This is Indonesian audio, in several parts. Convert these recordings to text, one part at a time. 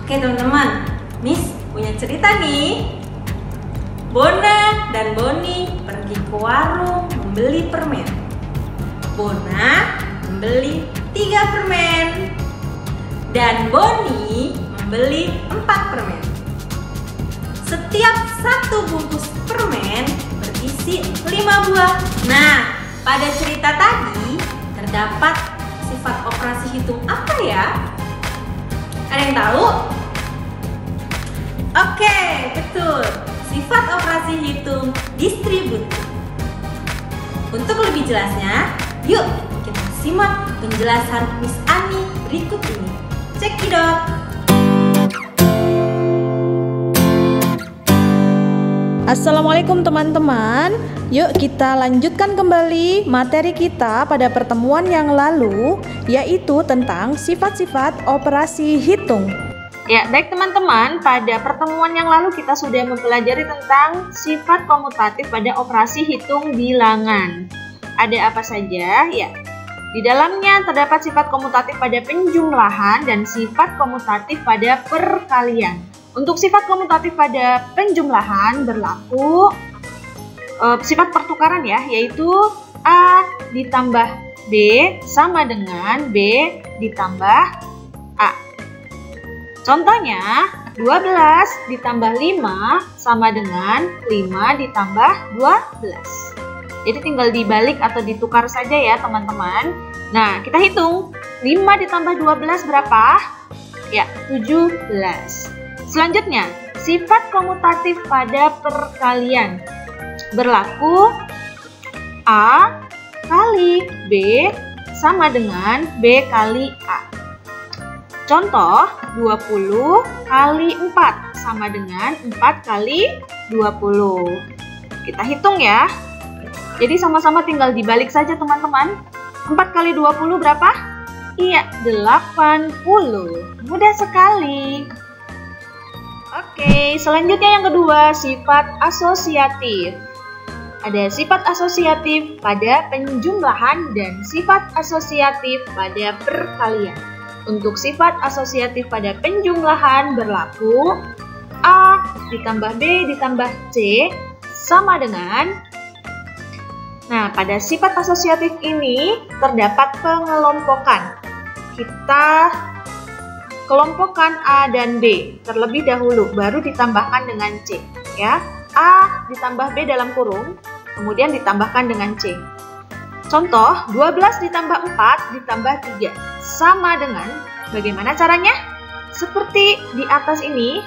Oke teman-teman, Miss punya cerita nih. Bona dan Boni pergi ke warung membeli permen. Bona membeli 3 permen dan Boni membeli 4 permen. Setiap satu bungkus permen berisi 5 buah. Nah, pada cerita tadi terdapat sifat operasi hitung apa ya? Ada yang tahu? Oke, betul. Sifat operasi hitung distributif. Untuk lebih jelasnya, yuk kita simak penjelasan Miss Ani berikut ini. Cekidot. Assalamualaikum teman-teman. Yuk kita lanjutkan kembali materi kita pada pertemuan yang lalu, yaitu tentang sifat-sifat operasi hitung. Ya, baik teman-teman, pada pertemuan yang lalu kita sudah mempelajari tentang sifat komutatif pada operasi hitung bilangan. Ada apa saja? Ya, di dalamnya terdapat sifat komutatif pada penjumlahan dan sifat komutatif pada perkalian. Untuk sifat komutatif pada penjumlahan berlaku sifat pertukaran ya, yaitu A ditambah B sama dengan B ditambah A. Contohnya, 12 ditambah 5 sama dengan 5 ditambah 12. Jadi tinggal dibalik atau ditukar saja ya teman-teman. Nah, kita hitung. 5 ditambah 12 berapa? Ya, 17. Selanjutnya, sifat komutatif pada perkalian. Berlaku A kali B sama dengan B kali A. Contoh, 20 kali 4 sama dengan 4 kali 20. Kita hitung ya. Jadi sama-sama tinggal dibalik saja teman-teman. 4 kali 20 berapa? Iya, 80. Mudah sekali. Oke, selanjutnya yang kedua, sifat asosiatif. Ada sifat asosiatif pada penjumlahan dan sifat asosiatif pada perkalian. Untuk sifat asosiatif pada penjumlahan berlaku A ditambah B ditambah C sama dengan. Nah, pada sifat asosiatif ini terdapat pengelompokan. Kita kelompokkan A dan B terlebih dahulu, baru ditambahkan dengan C. Ya, A ditambah B dalam kurung, kemudian ditambahkan dengan C. Contoh, 12 ditambah 4 ditambah 3 sama dengan, bagaimana caranya? Seperti di atas ini,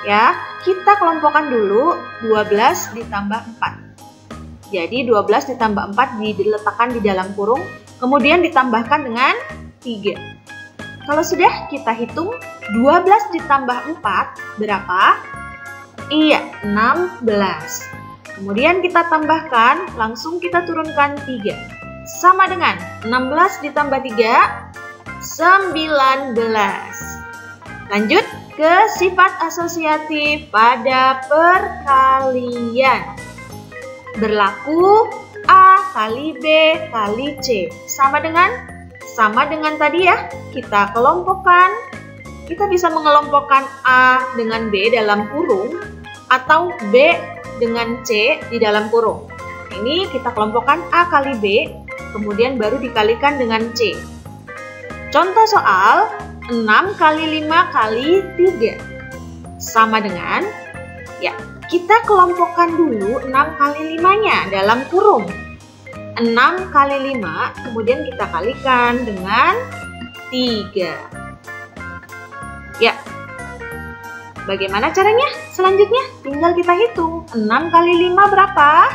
ya, kita kelompokkan dulu 12 ditambah 4. Jadi 12 ditambah 4 diletakkan di dalam kurung, kemudian ditambahkan dengan 3. Kalau sudah, kita hitung 12 ditambah 4 berapa? Iya, 16. Kemudian kita tambahkan, langsung kita turunkan 3. Sama dengan 16 ditambah 3, 19. Lanjut ke sifat asosiatif pada perkalian. Berlaku A kali B kali C. Sama dengan tadi ya, kita kelompokkan. Kita bisa mengelompokkan A dengan B dalam kurung atau B dengan C di dalam kurung. Ini kita kelompokkan A kali B, kemudian baru dikalikan dengan C. Contoh soal 6 kali 5 kali 3 sama dengan, ya, kita kelompokkan dulu 6 kali 5-nya dalam kurung. 6 kali 5, kemudian kita kalikan dengan 3. Ya, bagaimana caranya? Selanjutnya, tinggal kita hitung. 6 kali 5 berapa?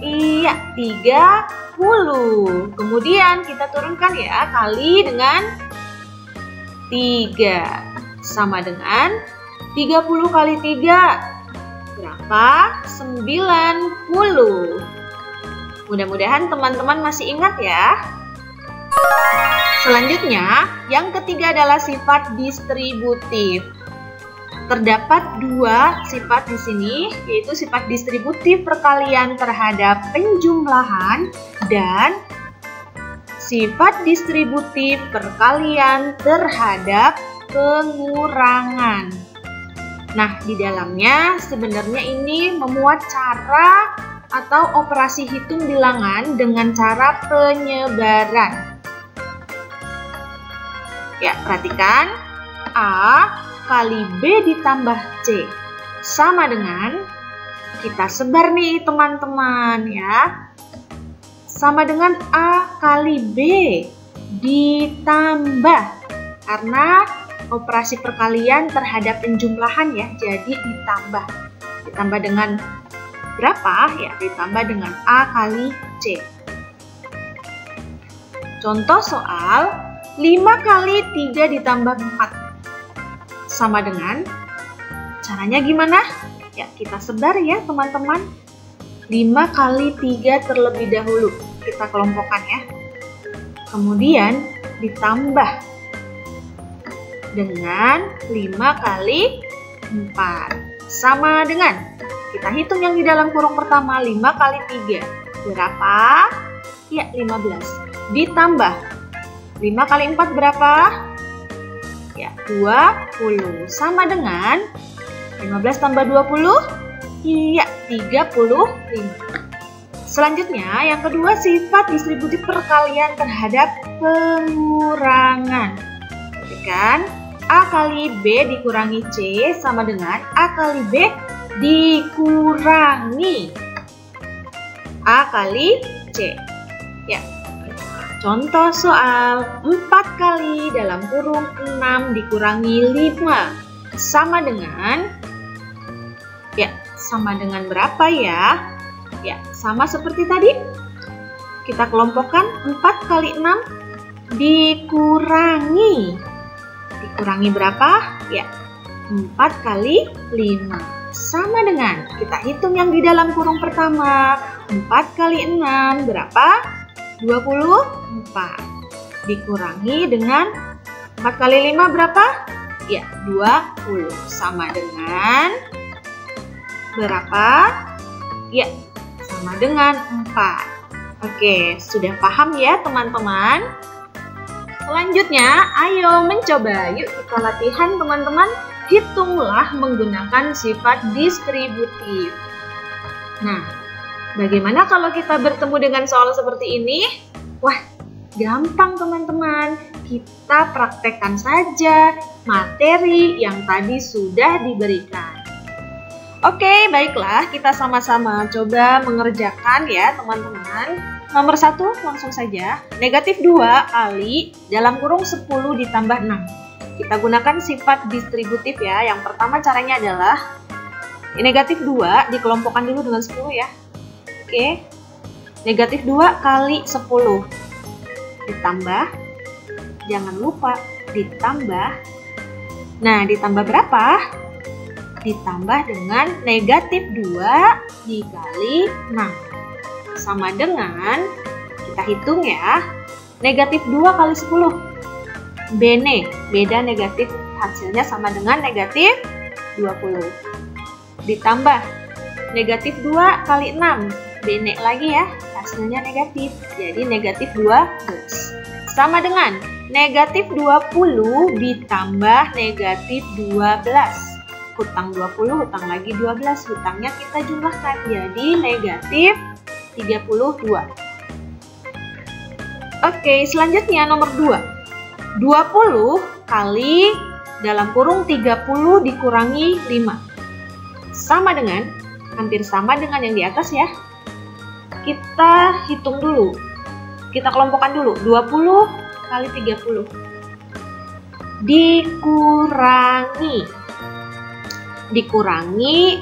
Iya, 30. Kemudian kita turunkan ya, kali dengan 3. Sama dengan 30 kali 3. Berapa? 90. Mudah-mudahan teman-teman masih ingat ya. Selanjutnya, yang ketiga adalah sifat distributif. Terdapat 2 sifat di sini, yaitu sifat distributif perkalian terhadap penjumlahan dan sifat distributif perkalian terhadap pengurangan. Nah, di dalamnya sebenarnya ini memuat cara atau operasi hitung bilangan dengan cara penyebaran. Ya, perhatikan. A kali B ditambah C sama dengan, kita sebar nih teman-teman ya, sama dengan A kali B ditambah, karena operasi perkalian terhadap penjumlahan ya, jadi ditambah dengan berapa ya, ditambah dengan A kali C. Contoh soal 5 kali 3 ditambah 4 sama dengan, caranya gimana? Ya, kita sebar ya teman-teman. 5 kali 3 terlebih dahulu kita kelompokkan ya, kemudian ditambah dengan 5 kali 4 sama dengan, kita hitung yang di dalam kurung pertama, 5 kali 3 berapa? Ya, 15 ditambah 5 kali 4 berapa? Ya, 20 sama dengan 15 tambah 20? Iya, 35. Selanjutnya, yang kedua, sifat distributif perkalian terhadap pengurangan. Kan? A kali B dikurangi C sama dengan A kali B dikurangi A kali C. Ya. Contoh soal 4 kali dalam kurung 6 dikurangi 5 sama dengan, ya, sama dengan berapa ya? Ya, sama seperti tadi. Kita kelompokkan 4 kali 6 dikurangi berapa? Ya, 4 kali 5 sama dengan, kita hitung yang di dalam kurung pertama, 4 kali 6 berapa? 24 dikurangi dengan 4 kali 5 berapa? Ya, 20 sama dengan berapa? Ya, sama dengan 4. Oke, sudah paham ya teman-teman? Selanjutnya, ayo mencoba. Yuk kita latihan teman-teman. Hitunglah menggunakan sifat distributif. Nah, bagaimana kalau kita bertemu dengan soal seperti ini? Wah, gampang teman-teman. Kita praktekkan saja materi yang tadi sudah diberikan. Oke, baiklah, kita sama-sama coba mengerjakan ya teman-teman. Nomor 1, langsung saja. Negatif 2 kali dalam kurung 10 ditambah 6. Kita gunakan sifat distributif ya. Yang pertama caranya adalah negatif 2 dikelompokkan dulu dengan 10 ya. Oke. Negatif 2 kali 10 ditambah, jangan lupa ditambah. Nah, ditambah berapa? Ditambah dengan negatif 2 dikali 6 sama dengan, kita hitung ya, negatif 2 kali 10 bene, beda negatif, hasilnya sama dengan negatif 20 ditambah negatif 2 kali 6 bene lagi ya, hasilnya negatif, jadi negatif 12 sama dengan negatif 20 ditambah negatif 12. Hutang 20, hutang lagi 12, hutangnya kita jumlahkan jadi negatif 32. Oke, selanjutnya nomor 2. 20 kali dalam kurung 30 dikurangi 5. Sama dengan, hampir sama dengan yang di atas ya. Kita hitung dulu. Kita kelompokkan dulu. 20 kali 30 dikurangi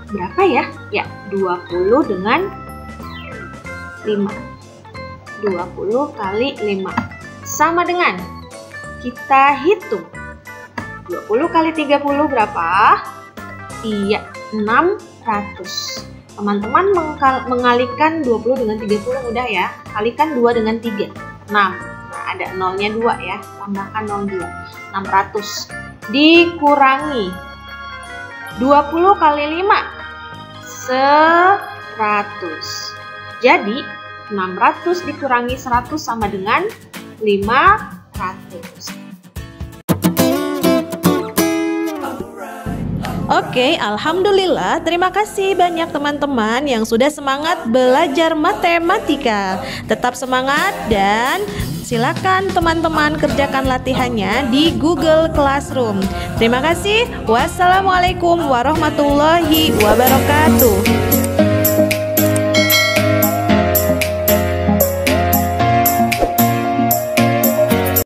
berapa ya? Ya, 20 dengan 5. 20 kali 5 sama dengan, kita hitung 20 kali 30 berapa? Iya, 600. Teman-teman mengalihkan 20 dengan 30 mudah ya. Kalikan 2 dengan 3, 6. Nah, ada nolnya 2 ya, tambahkan 0 2. 600 dikurangi 20 kali 5 100. Jadi 600 dikurangi 100 sama dengan 500. Oke, alhamdulillah. Terima kasih banyak teman-teman yang sudah semangat belajar matematika. Tetap semangat dan silakan teman-teman kerjakan latihannya di Google Classroom. Terima kasih. Wassalamualaikum warahmatullahi wabarakatuh.